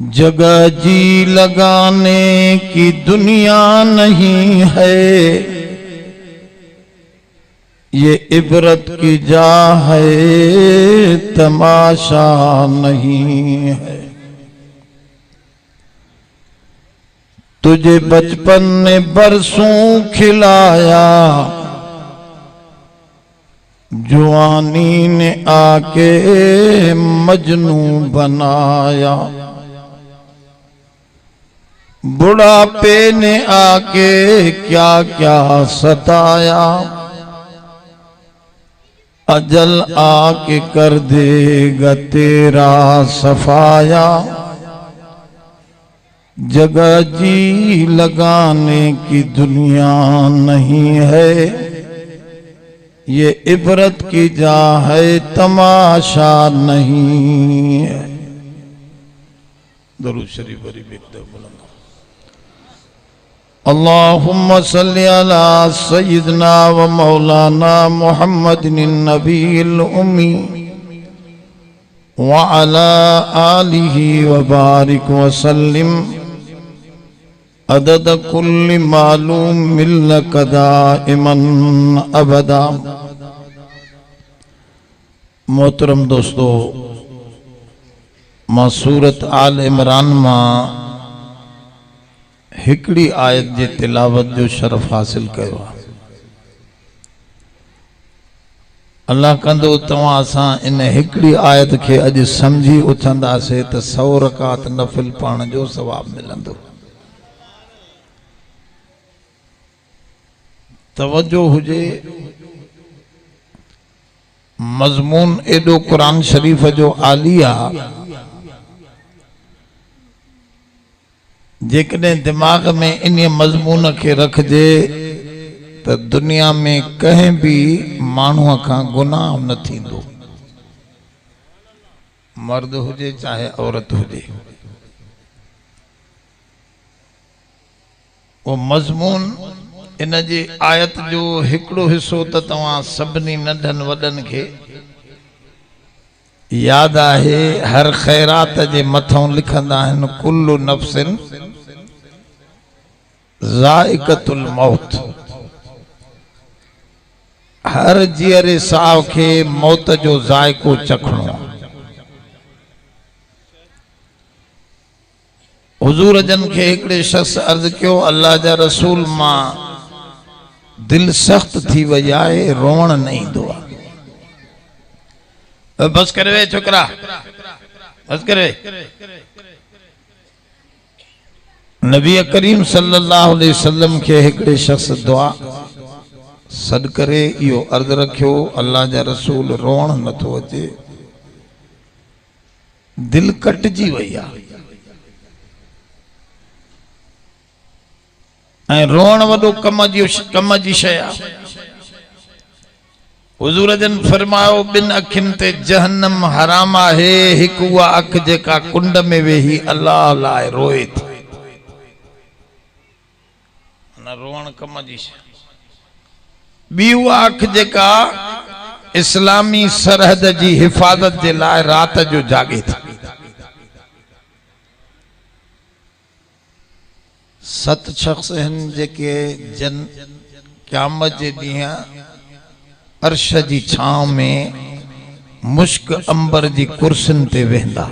जगह जी लगाने की दुनिया नहीं है, ये इबरत की जा है, तमाशा नहीं है। तुझे बचपन ने बरसों खिलाया, जुआनी ने आके मजनू बनाया, बुढ़ापे ने आके क्या क्या सताया, अजल आके कर देगा तेरा सफाया। जगह जी लगाने की दुनिया नहीं है, ये इबरत की जा है, तमाशा नहीं है। दरूद शरीफ बड़ी बेहतर बुलंद। अल्लाहुम्मा सल्ली अला सय्यिदना व मौलाना मुहम्मदिन नबील उम्मी व अला आलिहि व बारिक व सल्लिम अदद कुल्लि मालूम मिल्लक दाइमन अबदा। मोहतरम दोस्तों, मां सूरत आल इमरान मां हिकड़ी आयत जे तिलावत जो शरफ हासिल कयो। अल्लाह कंदो तवां असां इन हिकड़ी आयत के अज समझी उथंदासे त 100 रकात नफिल पढ़ण जो सवाब मिलंदो। तवज्जो हुजे, मज़मून एडो कुरान शरीफ जो आलिया, जेकॾहिं दिमाग में इन मज़मून के रखजे तो दुनिया में कहीं भी मानूअ खां गुनाह न थींदो, मर्द हुजे चाहे औरत हुजे। वो मज़मून इन जी आयत जो हिकड़ो हिस्सो त तव्हां सभिनी नंढनि वॾनि खे याद आहे। हर खैरात जे मथों लिखंदा आहिनि कुल्लु नफ्सिन ज़ाइक़तुल मौत। हर जीअरे साह खे मौत जो ज़ाइक़ो चखणो। हुजूर जन के एकड़े शख्स अर्ज कियो, अल्लाह जा रसूल मां दिल सख्त थी वई आहे, रोवण न ईंदो आहे। बस करे वे छोकरा, बस करे। नबी करीम सल्लल्लाहु अलैहि वसल्लम के हिकड़े शख्स दुआ सद करे इहो अर्ज रखियो, अल्लाह जा रसूल रोण नथो अचे, दिल कटजी वई आहे ऐं रोण वॾो कम जी शइ आहे। हुजूर जन फरमायो बिन अखियुनि ते जहन्नम हराम आहे, हिकु उहा अख जेका कुंड में वेही अल्लाह लाइ रोए थी। रोअण कम जी शइ। ॿी उहा अख जेका इस्लामी सरहद जी हिफ़ाज़त जे लाइ रात जो जागे थी। 7 शख्स आहिनि जेके जन क़यामत जे ॾींहुं अर्श जी छांव में मुश्क अंबर जी कुर्सियुनि ते वेंदा।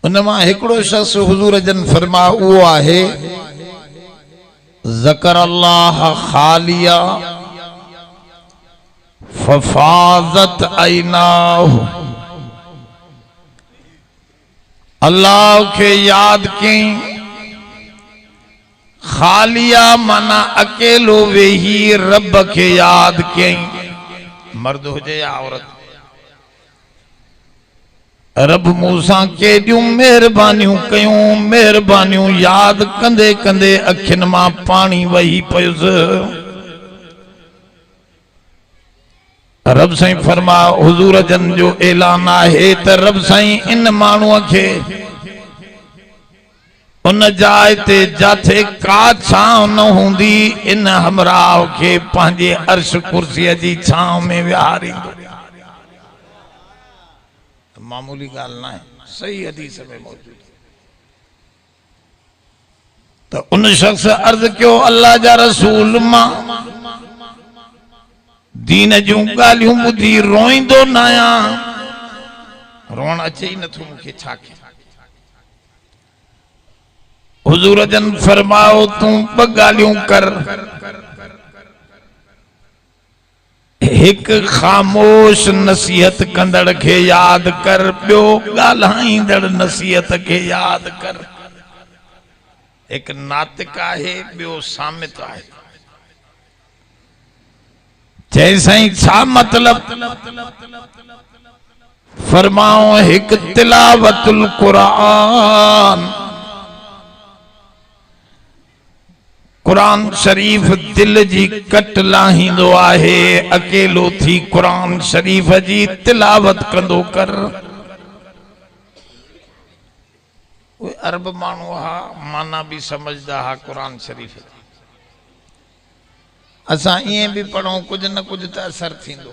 उन मां हिकिड़ो शख्स हुजूर जन फरमा उहो आहे ज़कर अल्लाह खालिया फफाज़त ऐनाहु, अल्लाह के याद कई, खालिया माना अकेलो वेही रब के याद कई, मर्द हुजे या औरत। रब मूसा केॾियूं मेहरबानियूं कयूं, मेहरबानियूं याद कंदे कंदे अखियुनि मां पानी वही पियुसि। रब साईं फरमा हुजूर जन जो ऐलान आहे त रब साईं इन माण्हूअ खे उन जाइ ते जाथे का छांव न हूंदी, इन हमराह खे पंहिंजे अर्श कुर्सीअ जी छांव में विहारींदो। मामूली गाल ना है, सही हदीस में मौजूद। तो उन शख्स अर्ज क्यों अल्लाह जा रसूल मां दीन जूं गालियूं ॿुधी रोईंदो न आहियां, रोण अचे ई नथो मूंखे, छा कयां। हुजूर जन फरमायो तूं 2 गालियूं कर, एक खामोश नसीहत कंदड़ के याद कर, ॿियो ॻाल्हाईंदड़ नसीहत के याद कर। एक नातिक आहे, ॿियो सामित आहे। चई साईं छा मतलब? फरमाओ हिक तिलावतुल कुरान, कुरान शरीफ दिल जी कट लाहींदो आहे, अकेलो थी कुरान शरीफ जी तिलावत कंदो कर। अरब माण्हू हा, माना भी समझदा हा कुरान शरीफ जी। असां ईअं भी पढ़ूं, कुछ न कुछ त असर थींदो।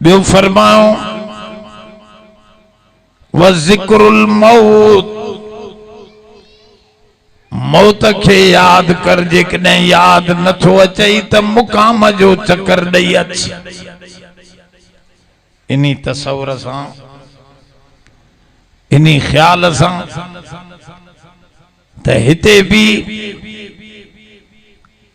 ॿियो फरमायो व ज़िक्रुल मौत, मौत के याद कर, जेकॾहिं याद नथो अचई त मुकाम जो चक्कर ॾेई अच। इन्ही तसव्वुर सां, इन्ही ख्याल सां त हिते भी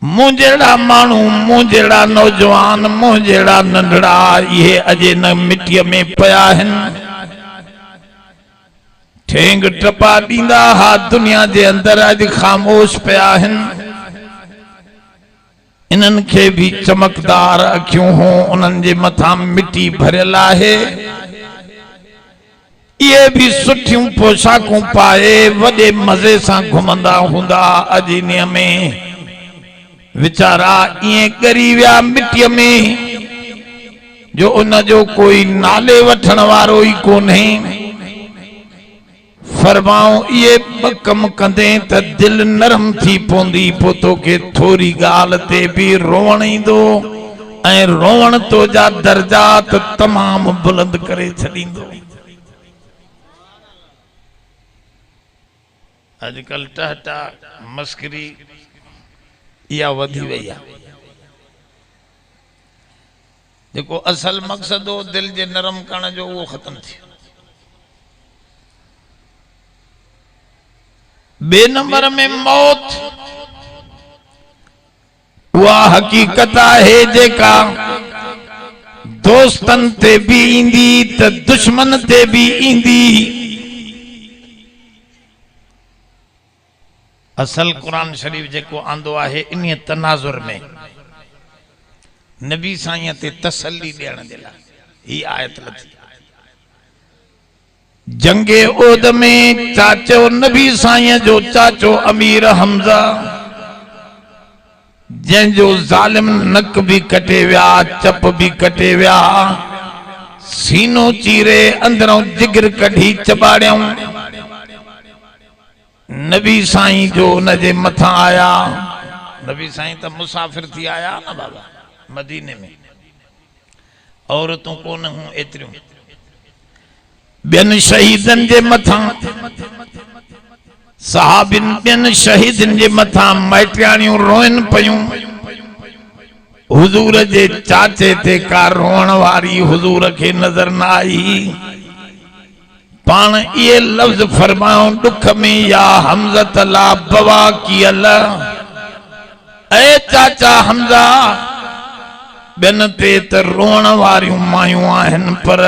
मूं जहिड़ा माण्हू, मूं जहिड़ा नौजवान, मूं जहिड़ा नंढड़ा, इहे अॼु न मिटीअ में पिया आहिनि, ठेंग टपा ॾींदा हा दुनिया जे अंदर, अॼु ख़ामोश पिया आहिनि। इन्हनि खे भी चमकदार अखियूं हों, उन्हनि जे मथां मिटी भरियल आहे। ये भी सुठियूं पोशाकूं पाए वॾे मज़े सां घुमंदा हूंदा, अॼु इन में वीचारा ईअं ॻरी विया मिटीअ में जो उन जो कोई नाले वठण वारो ई कोन्हे। फरमाओ ये 2 कम कंदे त दिल नरम थी पवंदी, पोइ तोखे थोरी ॻाल्हि ते भी रोवण ईंदो ऐं रोवण तो जा दर्जात तमाम बुलंद करे छॾींदो। अॼुकल्ह टहटा मस्करी इहा वधी वई आहे। जेको असल मक़सद हो दिल जे नरम करण जो, उहो ख़त्म थियो। 2 नंबर में मौत, उहा हकीकत है जेका दोस्तन ते भी इंदी त दुश्मन ते भी इंदी। असल कुरान शरीफ जेको आंदो है इन तनाजुर में नबी साईं ते तसल्ली देण जे लाइ ही आयत लथी। जंगे ओद में चाचो नबी साईं जो चाचो अमीर हमजा जंहिंजो ज़ालिम नक भी कटे विया, चप भी कटे विया, सीनो चीरे अंदरों जिगर कढी चबाड़ियों, नबी साईं जो उनजे मथा आया। नबी साईं तो मुसाफिर थी आया ना बाबा मदीने में, औरतों को न हूं एतिरियूं बियन शहीदन जे मथा, सहाबिन बियन शहीदन जे मथा मैटियाणियूं रोइन पयूं। हुजूर जे चाचे ते का रोण वारी हुजूर के नजर न आई। पान ये लफ्ज फरमाऊं दुख में, या हमज़त ला बवा कियल, ए चाचा हमजा बिन ते त रोण वारियूं मायूं आहिनि, पर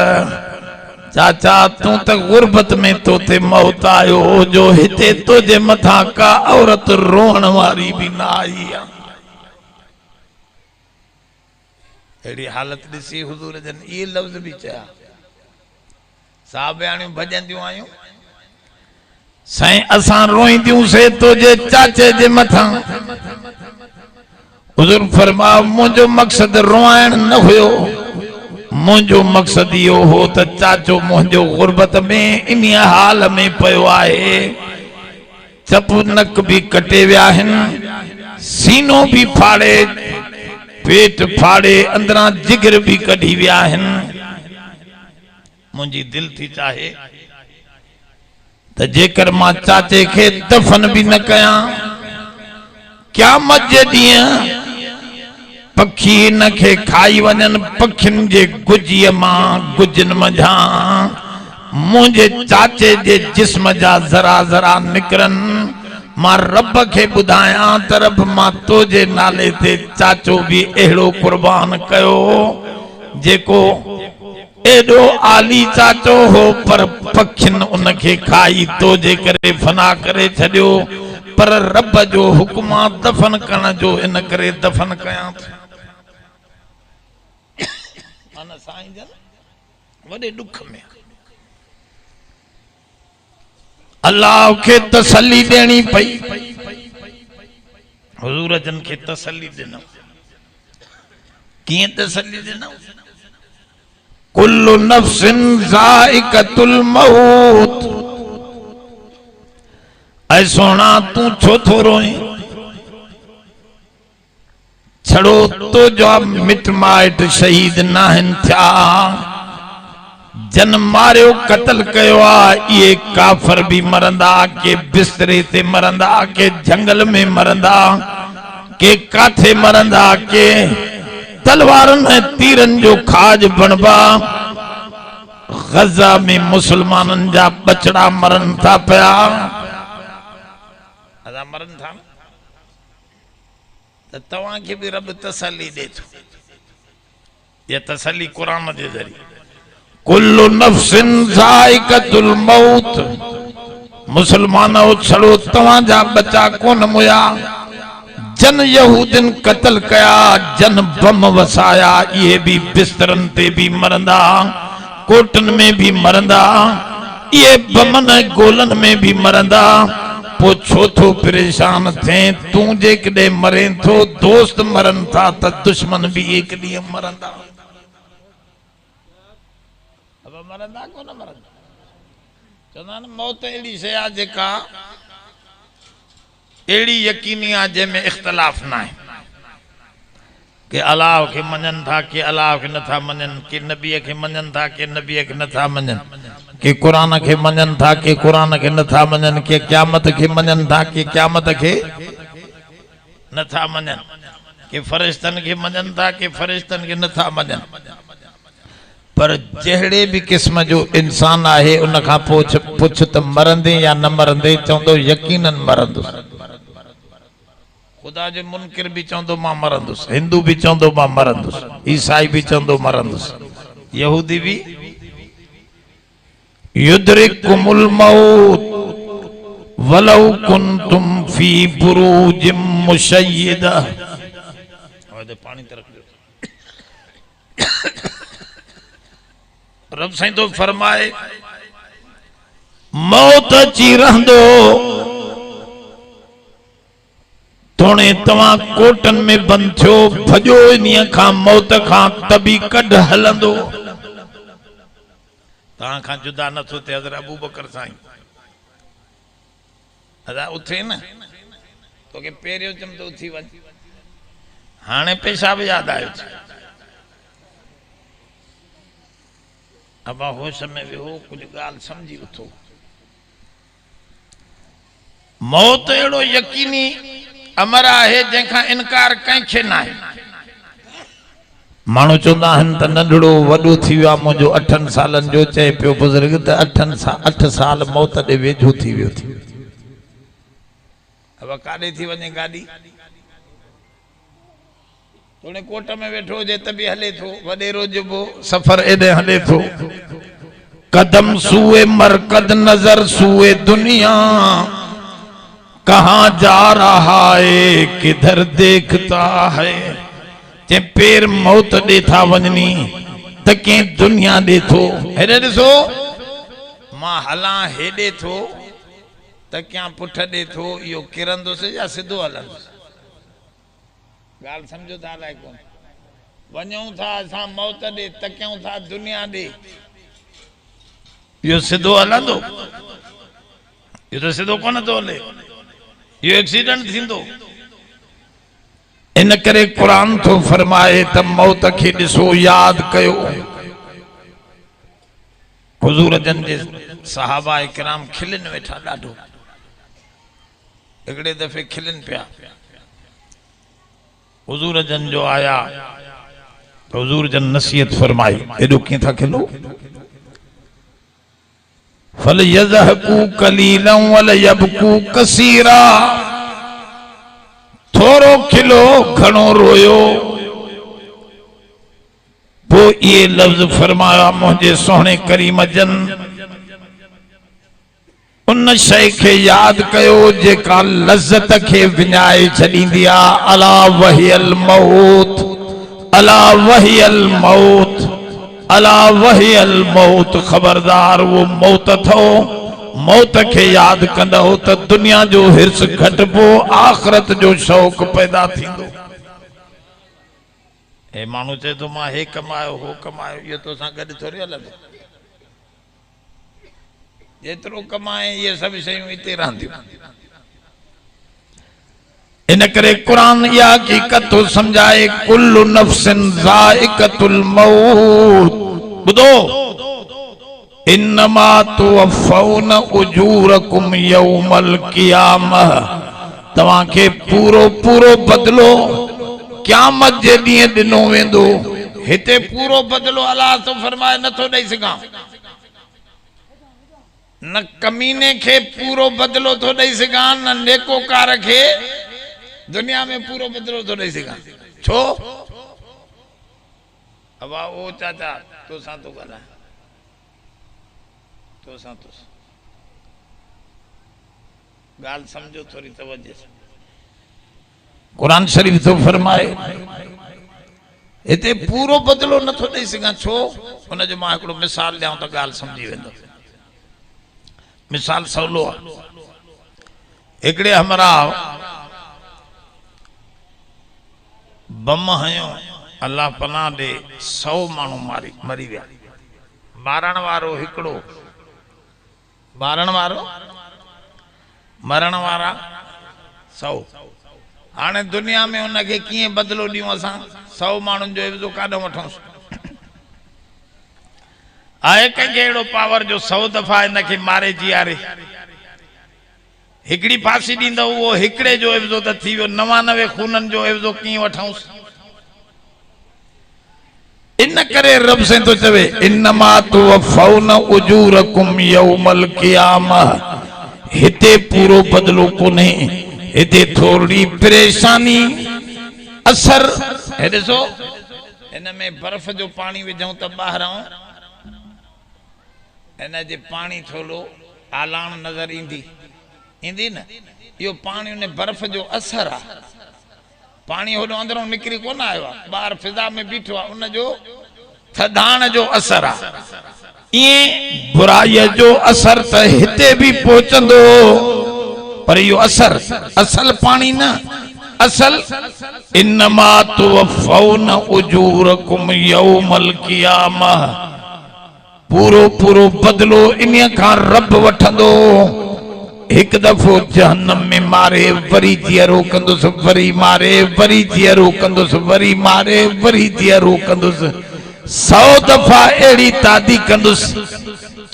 चाचा तू त गुरबत में तो ते मौत आयो जो हिते तुझे मथा का औरत रोण वारी भी ना आई। अड़ी हालत दिसी हुजूर जन ये लफ्ज भी चया। साहबियाणियूं भजंदियूं आयूं, साईं असां रोईंदियूं से तुझे चाचे जे मथा। हुजूर फरमा मुझो मकसद रोआइण न हुयो, मुझो मकसद यो हो त चाचो मुझो गुरबत में इन हाल में पयो आहे, चप नक भी कटे विया आहिनि, सीनो भी फाड़े, पेट फाड़े, अंदरां जिगर भी कढी विया आहिनि। मुझी दिल थी चाहे त जेकर मां चाचे के दफन भी न कयां, क़यामत जे ॾींहुं पखी न खे खाई वञनि, पखियुनि जे गुजीअ मां गुजन मंझां मुझे चाचे जे जिस्म जा जरा जरा निकरनि, मां रब के बुधाया त रब मां तुझे नाले ते चाचो भी अहिड़ो कुर्बान कयो जेको एडो आली चाचो हो, पर पखियुनि उनखे खाई तुझे करे फना करे छॾियो। पर रब जो हुक्म आ दफन करण जो, इन करे दफन कयां थो। माना साईं जन वॾे दुख में अल्लाह के तसल्ली देनी पई। हुजूर जन के तसल्ली देना, कीअं तसल्ली देना? कुल्लु नफ्सिन ज़ाइक़तुल मौत। ऐ सोना तू छो थो रोए? छड़ो तो जो मिट माइट शहीद नाहिन थिया, जन मारियो कत्ल कयो आ, ये काफर भी मरंदा, के बिस्तरे ते मरंदा, के जंगल में मरंदा, के काथे मरंदा, के तलवारन ऐं तीरन जो खाज बनबा। गजा में मुसलमानन जा बचड़ा मरन था पिया, अदा मरन था त तव्हां के भी रब तसल्ली दे थो। ये तसल्ली कुरान जे ज़रिए, कुल्लु नफ्सिन ज़ाइक़तुल मौत। मुसलमानो छड़ो तव्हां जा बच्चा कोन मुया, जन यहूदिन कत्ल कया, जन बम वसाया, ये भी बिस्तरन ते भी मरंदा, कोटन में भी मरंदा, ये बमन गोलन में भी मरंदा। पो छो थो परेशान थे? तू जे कदे मरे थो, दोस्त मरन था त दुश्मन भी एक ॾींहुं मरंदा। अब मरंदा को न मरंदा? चवंदा न मौत अहिड़ी शइ आहे जेका एड़ी यकीनी आ जंहिंमें इख्तिलाफ ना है, के अल्लाह के मनन था, के अल्लाह के नथा मनन, के नबी के मनन था, के नबी के नथा मनन, के कुरान के मनन था, के कुरान के नथा मनन, के क़यामत के मनन था, के क़यामत के नथा मनन, के फरिश्तन के मनन था, के फरिश्तन के नथा मनन। पर जहिड़े भी किस्म जो इंसान आहे उन खां पुछ त मरंदे या न मरंदे, चवंदो यकीनन मरंदुसि। खुदा जो मुनकिर भी चवंदो मां मरंदुसि, हिंदू भी चवंदो मां मरंदुसि, ईसाई भी चवंदो मरंदुसि, यहूदी भी युद्रिकुमुल मौत वलौ कुंतुम फी बुरूजिम मुशय्यदा। पानी तरफ रब साईं तो फरमाए मौत अची रहंदो तोणे तव्हां कोटन में बंद थियो भजो इन्हीअ खां मौत खां तबी कढ हलंदो तव्हां खां जुदा नथो थिए हज़रत अबू बकर साईं अदा उथे न तोखे पहिरियों चमतो उथी वञ हाणे पेशाब याद आयो अबा होश में विहो कुछ गाल समझी उथो मौत एड़ो यकीनी अमर आहे जंहिंखां इनकार कंहिंखे न आहे माण्हू चवंदा आहिनि त नंढड़ो वॾो थी वियो आहे मुंहिंजो 8 सालनि जो चए पियो बुज़ुर्ग त 8 साल मौत ॾे वेझो थी वियो थी अब काॾे थी वञे गाॾी तोणे कोट में वेठो हुजे त बि हले थो वॾेरो जो सफ़र एॾे हले थो कदम सूए मरकद नज़र सूए दुनिया कहाँ जा रहा है किधर देखता है जे पैर मौत दे था वञनी त के दुनिया दे थो हेॾे ॾिसो मां हलां हेॾे थो त क्या पुठ दे थो इहो किरंदुसि या सिधो हलंदुसि गाल समझो था अलाए कोन वञूं था असां मौत दे त कयूं था दुनिया दे इहो सिधो हलंदो इहो त सिधो कोन थो हले ये एक्सीडेंट थींदो इन करे कुरान तो फरमाए त मौत खे ॾिसो याद कयो हुजूर जन जे सहाबा किराम खिलन वेठा ॾाढो हिकिड़े दफ़े खिलन पिया हुजूर जन जो आया तो हुजूर जन नसीहत फरमाई एॾो कीअं था खिलो फल यज़हकू कलीलन वल यबकू कसीरा थोरो खिलो घणो रोयो वो ये लफ्ज फरमाया मुझे सोहने करीम जन उन शय के याद कयो जेका लज़्ज़त के विञाए छॾींदी आ अला वहियल मौत अला वहियल मौत अला वहियल मौत खबरदार वो मौत थो मौत के याद कंदो त दुनिया जो हिर्स घटबो आखिरत जो शौक पैदा थींदो ए मानू चे तो मां हे कमायो हो कमायो ये तो सा गड थोड़ी हलंदो जेतिरो कमाए ये सब शयूं इते रहंदियूं इन करे कुरान या हकीकत तो समझाए कुल्लु नफ्सिन ज़ाइक़तुल मौत बुधो इन्नमा तुवफ़ौन उजूरकुम यौमल क़ियामह तवां के पूरो पूरो बदलो क़यामत जे ॾींहुं ॾिनो वेंदो हिते पूरो बदलो अल्लाह तो फरमाए नथो ॾेई सघां न कमीने के पूरो बदलो तो ॾेई सघां न नेकोकार के दुनिया में पूरो बदलो तो ॾेई सघां छो अब ओ चाचा तो सा तो ॻाल्हाए तो सा तो गाल समझो थोड़ी तवज्जो कुरान शरीफ तो फरमाए इते पूरो बदलो नथो ॾेई सघां छो उन जो मां हिकिड़ो मिसाल ॾियां त ॻाल्हि समझी वेंदो मिसाल सवलो आहे हिकिड़े हमरा बम हयो अल्लाह पनाह दे 100 माण्हू मरी विया मारण वारो हिकिड़ो मारण वारो मरण वारा 100 हाणे दुनिया में उनके कीअं बदलो ॾियूं असां 100 माण्हुनि जो इब्ज़ो काॾों वठूंसि आहे कंहिंखे अहिड़ो पावर जो 100 दफ़ा इनखे मारे जीआरे हिकिड़ी फांसी ॾींदो उहो हिकिड़े जो इब्ज़ो त थी वियो 99 खूननि जो इब्ज़ो कीअं वठूंसि इन करे रब से तो चवे इन्नमा तुवफ़ौन उजूरकुम यौमल क़ियामह हिते पूरो बदलो कोने इते थोड़ी परेशानी असर है। ॾिसो इन में बर्फ जो पानी विझूं त ॿाहिरां इन जे पानी थोरो आलाण नज़र ईंदी न, इहो पानी उन बर्फ जो असर आहे। पानी होॾो अंदरों निकिरी कोन आयो आहे, ॿाहिरि फिज़ा में बीठो आहे, उनजो थधाण जो असर आहे। ईअं बुराईअ जो असर त हिते बि पहुचंदो, पर इहो असर असल पानी न, असल इन्नमा तुवफ़ौन उजूरकुम यौमल क़ियामह, पूरो पूरो बदलो इन खां रब वठंदो। एक दफो जहन्नम में मारे वरी जीअरो कंदुसि, वरी मारे वरी जीअरो कंदुसि, वरी मारे वरी जीअरो कंदुसि, 100 दफा अहिड़ी तादी कंदुसि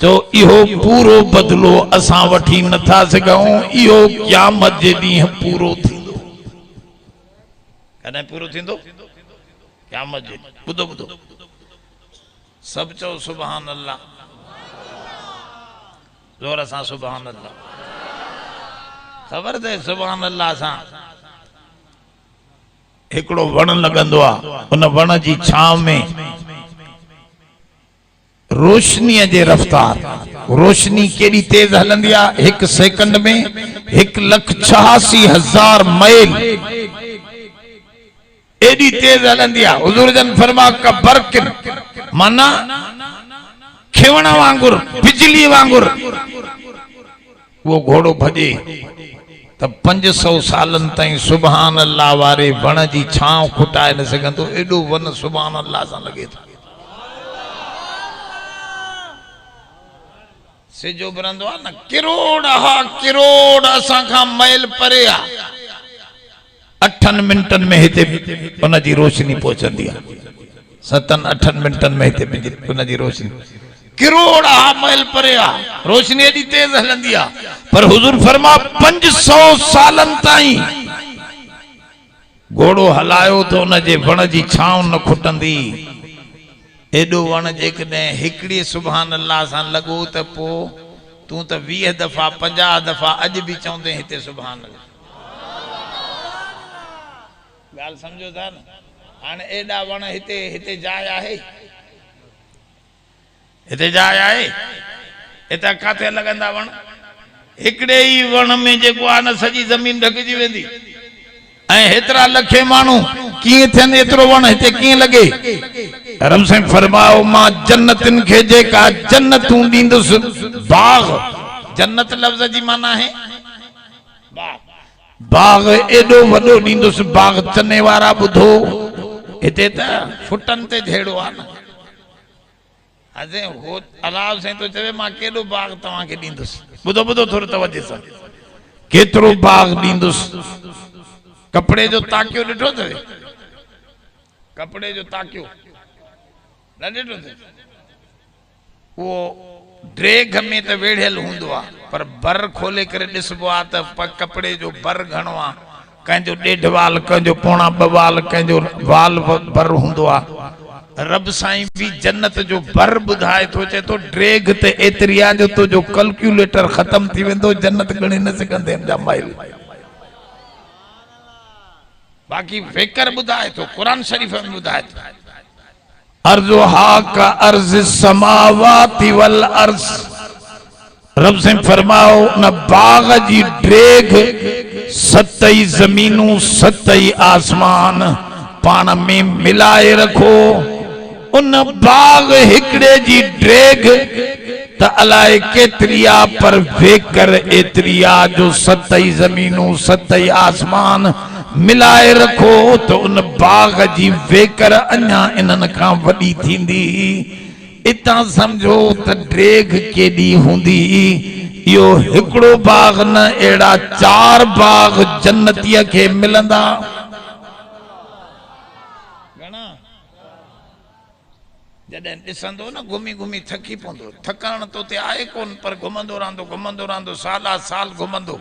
जो इहो पूरो बदलो असां वठी नथा सघूं। इहो क़यामत जे ॾींहुं पूरो थींदो। कॾहिं पूरो थींदो? क़यामत जे ॾींहुं। ॿुधो ॿुधो सभु चओ सुभान अल्लाह, ज़ोर सां सुभान अल्लाह। ख़बर अथई सुभान अल्लाह सां हिकिड़ो वण लॻंदो आहे, उन वण जी छांव में रोशनीअ जे रफ़्तार, रोशनी केॾी तेज हलंदी आहे, 1 सेकंड में 1,86,000 माइल एडी तेज हलंदी आहे। हुज़ूर जन फरमा का बरकिन, माना खिवण वांगुर, बिजली वांगुर वो घोड़ो भॼे त 500 सालनि ताईं सुभान अल्लाह वारे वण जी छांव खुटाए न सघंदो। एॾो वन सुभान अल्लाह सां लॻे थो। सिजो बरंदो आहे न, किरोड़ किरोड़ असां खां माइल परे आहे, 8 मिंटनि में हिते उन जी रोशनी पहुचंदी आहे। 7-8 मिंटनि में हिते उन जी रोशनी किरोड़ माइल परे आहे, रोशनी एॾी तेज हलंदी आहे। पर हुजूर फरमा 500 सालनि ताईं घोड़ो हलायो तो उन जे वण जी छांव न खुटंदी। एॾो वण जेकॾहिं हिकिड़ी सुभान अल्लाह सां लॻो त पोइ तूं त 20 दफ़ा 50 दफ़ा अॼु बि चवंदे हिते सुभान अल्लाह। ॻाल्हि सम्झो था न? हाणे एॾा वण हिते जाइ आहे, हिते जाइ आहे, हितां किथे लॻंदा वण? हिकिड़े ई वण में जेको आहे न सॼी ज़मीन ढकिजी वेंदी। ऐं हेतिरा लखे माण्हू कीअं थियनि, एतिरो वण हिते कीअं लॻे? रब साईं फरमायो मां जन्नतिन खे जेका जन्नतूं ॾींदुसि, बाग, जन्नत लफ़्ज़ जी माना आहे बाग, बाग एॾो वॾो ॾींदुसि, बाग चने वारा ॿुधो हिते त फुटनि ते झेड़ो आहे न। अॼु हो अलाह साईं तो चवे मां केॾो बाग तव्हांखे ॾींदुसि। ॿुधो ॿुधो थोरो तवजो सां, केतिरो बाग ॾींदुसि। कपिड़े जो ताकियो ॾिठो अथव? कपिड़े जो ताकियो न ॾिठो अथव? उहो ड्रेग में त वेढ़ियल हूंदो आहे, पर बर खोले करे ॾिसबो आहे त कपिड़े जो बर घणो आहे। कंहिंजो 1.5 वाल, कंहिंजो 1.25 वाल, कंहिंजो वाल बर हूंदो आहे। रब साईं भी जन्नत जो बर बुधाए तो, चे तो ड्रेग ते एतरी आ जो तो जो कैलकुलेटर खत्म थी वेंदो, जन्नत गणी न सघंदे जा माइल। बाकी फिकर बुधाए तो, कुरान शरीफ में बुधाए तो, अर्ज़ुहा का अर्ज़ समावाति वल अर्ज़। रब से फरमाओ न बाग जी ड्रेग 7 ज़मीनूं 7 आसमान पाण में मिलाए रखो। उन बाग हिकड़े जी ड्रेग त अलाए केतरिया, पर वेकर एतरिया जो 7 ज़मीनूं 7 आसमान मिलाए रखो तो उन बाग जी वेकर अञा इन्हनि खां वॾी थींदी। इतां समझो त ड्रेग केॾी हूंदी। इहो हिकिड़ो बाग न, अहिड़ा 4 बाग जन्नतीअ खे मिलंदा। जॾहिं ॾिसंदो न घुमी घुमी थकी पवंदो। थकान तो ते आहे कोन, पर घुमंदो रहंदो, साल घुमंदो,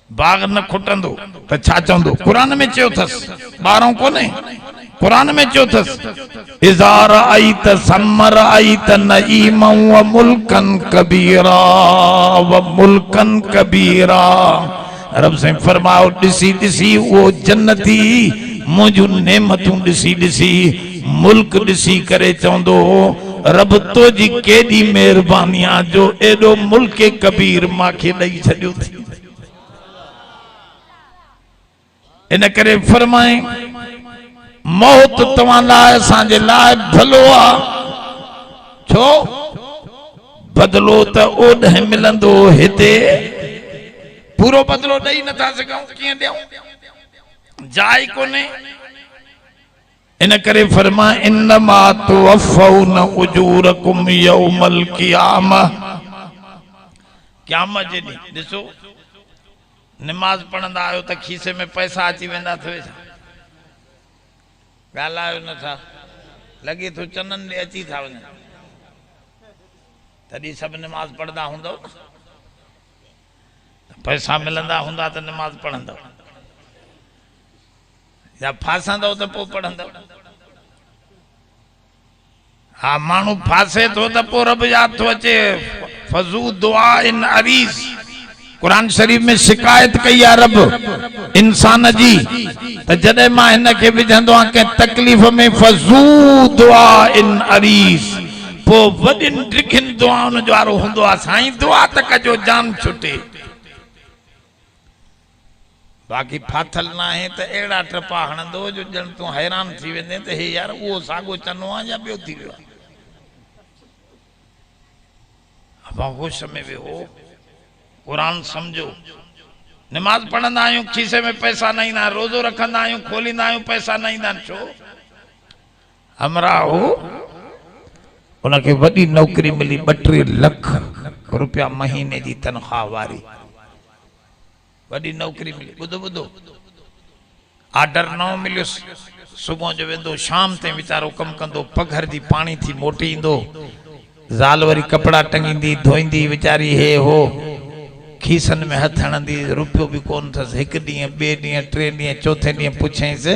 बाग न खुटंदो त छा चवंदो? कुरान में चयो अथसि, ॿारहों कोन्हे, कुरान में चयो अथसि इज़ा रअयत सम्म रअयत नईमन व मुल्कन कबीरा व मुल्कन कबीरा। रब से फरमाओ दिसी दिसी वो जन्नती मुझू नेमतूं दिसी दिसी मुल्क दिसी करे चौंदो रब तो जी केडी मेहरबानियां जो एडो मुल्क कबीर माखे दई छड्यो थी इन करे फरमाए मौत तवां लाए सांजे लाए भलो आ छो बदलो तो ओॾे मिलंदो हिते पूरो बदलो दई नथा सघूं कीअं ॾियूं जाइ कोने इन करे फरमा इन्नमा तुवफ़ौन उजूरकुम यौमल क़ियामह क़यामत जे ॾींहुं ॾिसो नमाज पढ़ंदा आहियो त खीसे में पैसा अची वेंदा अथव छा ॻाल्हायो नथा लॻे थो चननि ॾे अची था वञनि तॾहिं सभु नमाज पढ़ंदा हूंदव पैसा मिलंदा हूंदा त नमाज पढ़ंदव या फासंदव त पोइ पढ़ंदव हा माण्हू फासे थो त पोइ रब यादि थो अचे फज़ू दुआ इन अरीज़ कुरान शरीफ में शिकायत कई आहे रब इंसान जी त जॾहिं मां हिन खे विझंदो आहियां कंहिं तकलीफ़ में फज़ू दुआ इन अरीज़ पोइ वॾियुनि ॾिघियुनि दुआउनि जो वारो हूंदो आहे साईं दुआ त कजो जान छुटे बाक़ी फाथल न आहे त अहिड़ा टपा हणंदो जो ॼण तूं हैरान थी वेंदे त हे यार उहो साॻियो चनो आहे या ॿियो थी वियो आहे अबा होश में विहो कुरान समझो नमाज पढ़ंदा आहियूं खीसे में पैसा न ईंदा रोज़ो रखंदा आहियूं खोलींदा आहियूं पैसा न ईंदा छो हमरा हो उनके वॾी नौकरी मिली 32 लाख रुपया महीने जी तनख्वाह वारी वॾी नौकरी मिली ॿुधो ॿुधो आर्डर न मिलियुसि सुबुह जो वेंदो शाम ताईं वीचारो कमु कंदो पघर जी पाणी थी मोटी ईंदो ज़ाल वरी कपिड़ा टंगींदी धोईंदी वीचारी हे हो खीसनि में हथ हणंदी रुपयो बि कोन अथसि हिकु ॾींहुं ॿिए ॾींहुं टे ॾींहुं चौथे ॾींहुं पुछईंसि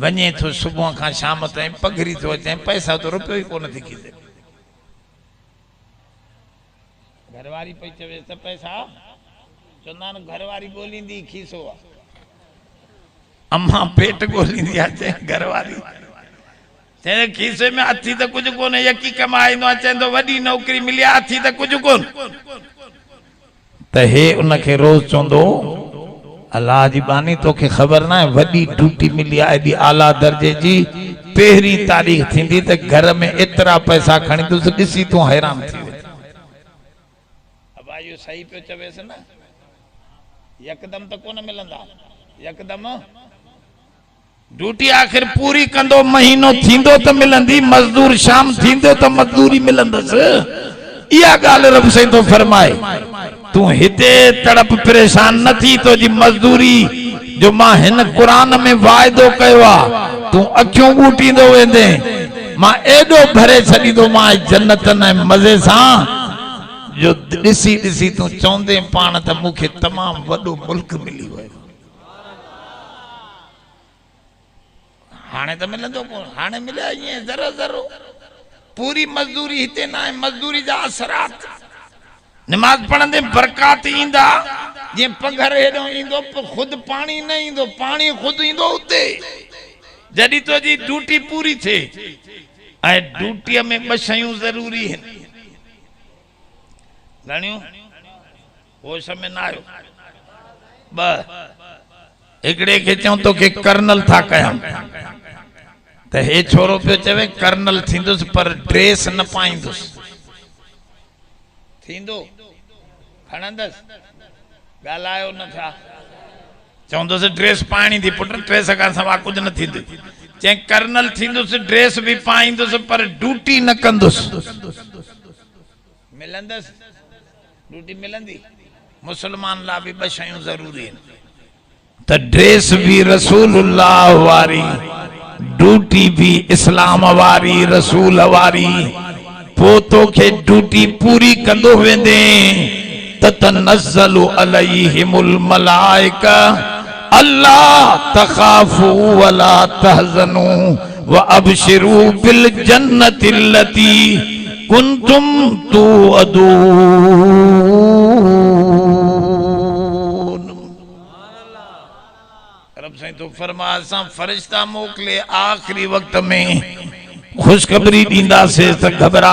वञे थो सुबुह खां शाम ताईं पघरी थो अचे पैसा तो रुपयो ई कोन थी खीसे घरवारी पई चवे त पैसा चवंदा आहिनि घरवारी ॻोल्हींदी खीसो आहे अम्मा पेट ॻोल्हींदी आहे चई घरवारी चए खीसे में अथी त कुझु कोन्हे यकी कमाईंदो आहे चवंदो वॾी नौकरी मिली आहे अथी त कुझु कोन त हे उनखे रोज़ चवंदो अल्लाह जी बानी तोखे ख़बर न आहे वॾी ड्यूटी मिली आहे एॾी आला दर्जे जी पहिरीं तारीख़ थींदी त घर में एतिरा पैसा खणींदुसि ॾिसी तूं हैरान थी वेंदे अब इहो सही पियो चवेसि न यकदम त कोन मिलंदा यकदम ड्यूटी आखिर पूरी कंदो महीनो थींदो त मिलंदी मजदूर शाम थींदो त मजदूरी मिलंदसि इहा ॻाल्हि रब साईं थो फरमाए तू हिते तड़प परेशान न थी तो जी मजदूरी जो मां हिन कुरान में वायदो कयो आहे तू अखियूं ॿूटींदो वेंदे मां एॾो भरे छॾींदो मां जन्नत न मज़े सां जो ॾिसी ॾिसी तू चवंदे पाण त मूंखे तमामु वॾो मुल्क मिली वियो हाणे त मिलंदो कोन हाणे मिलिया ईअं ज़रो ज़रो पूरी मजदूरी हिते न आहे मजदूरी जा असरात नमाज पढ़ंदे बरकात ईंदा जे पघर हेॾो ईंदो खुद पानी न ईंदो पानी खुद ईंदो उते जॾहिं तो जी ड्यूटी पूरी थिए ऐं ड्यूटीअ में ॿ शयूं ज़रूरी आहिनि घणियूं होश में न आयो ॿ हिकिड़े खे चऊं तोखे कर्नल था कयां त हे छोरो पियो चवे कर्नल थींदुसि पर ड्रेस न पाईंदुसि थींदो खणंदसि ॻाल्हायो नथा चवंदुसि ड्रेस पाइणी थी पुट ड्रेस खां सवाइ कुझु न थींदो चई कर्नल थींदुसि ड्रेस बि पाईंदुसि पर ड्यूटी न कंदुसि मिलंदसि ड्यूटी मिलंदी मुसलमान लाइ बि ॿ शयूं ज़रूरी आहिनि त ड्रेस भी रसूलुल्लाह वारी ड्यूटी भी इस्लाम वारी रसूल वारी पोतो के ड्यूटी पूरी कंदो वेंदे ततनज़्ज़लु अलैहिमुल मलाइका अल्लाह तखाफू वला तहज़नू व अबशिरू बिल जन्नतिल्लती कुंतुम तुअदून तो फरमा असां फरिश्ता मोकले आखिरी वक्त में खुशखबरी दींदासीं त घबरा